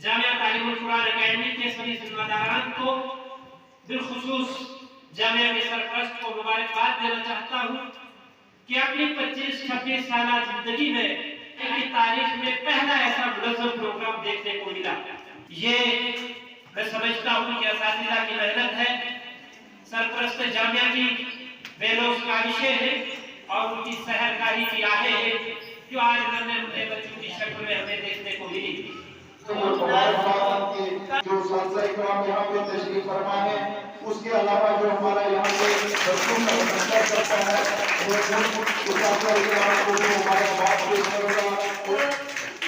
جامعہ تعلیم القران اکیڈمی کے سبھی ذمہ داران کو بالخصوص جامعہ کے سرپرست کو مبارکباد دینا چاہتا ہوں کہ اپنی 25-26 سالہ زندگی میں اپنی تاریخ میں پہلا ایسا منظم پروگرام دیکھنے کو ملا۔ یہ میں سمجھتا ہوں کہ اساتذہ کی محنت ہے، سرپرست جامعہ کی بے لوث کاوشیں ہیں اور ان کی سحرگاہی کی آہیں ہیں جو آج ننے بچوں کی شکل میں ہمیں دیکھنے کو ملی۔ جو اساتذہ اکرام یہاں پہ تشریف فرما ہے، اس کے علاوہ جو ہمارا یہاں پہ بچوں کا منتظر کرتا ہے وہ اساتذہ اکرام کو جو ہمارا بات پیش کرے گا۔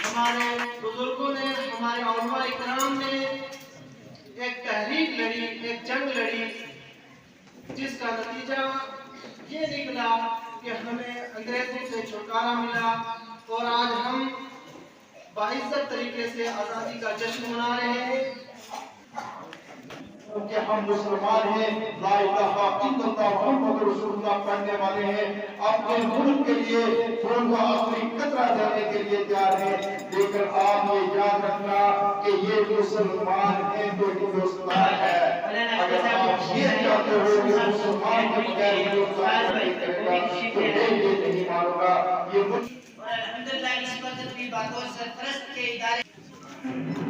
ہمارے بزرگوں نے، ہمارے علماء اکرام نے ایک تحریک لڑی، ایک جنگ لڑی، جس کا نتیجہ یہ نکلا کہ ہمیں انگریزوں سے چھٹکارا ملا اور آج ہم باعزت طریقے سے آزادی کا جشن منا رہے ہیں۔ کہ ہم مسلمان ہیں، لا الہ الا اللہ محمد رسول اللہ پڑھنے والے ہیں، اپنے ملک کے لیے خون کا آخری قطرہ دینے کے لیے تیار ہیں، لیکن آپ یہ یاد رکھنا کہ یہ مسلمان ہیں تو ہندوستان ہے۔ اگر آپ یہ چاہتے ہو کہ مسلمان کے بغیر ہندوستان نہیں کرے گا تو یہ نہیں مانوں گا۔ یہ بطور سرپرست کے ادارے